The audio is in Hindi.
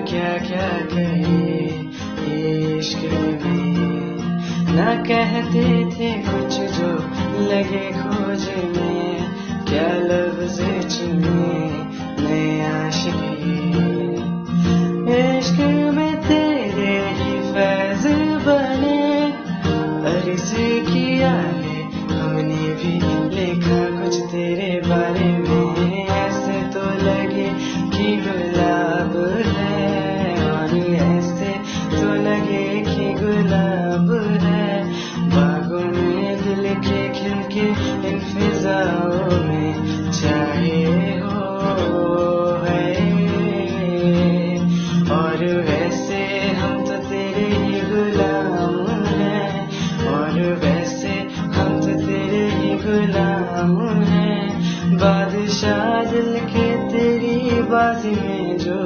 क्या क्या कहे इश्क में, ना कहते थे कुछ जो लगे खोजने, क्या लफ्ज़ चुने नए आशिकी। इश्क में तेरे ही फैज़ बने, अर्ज़ किया है हमने भी लिखा कुछ तेरे बारे में। ऐसे तो लगे कि गुलाब है, और ऐसे तो लगे कि गुलाब है, बागों में दिल के खिलके इन फिजाओं में चाहे हो है। और वैसे हम तो तेरे ही गुलाम हैं, और वैसे हम तो तेरे ही गुलाम हैं। बादशाह दिल के तेरी बाजी में जो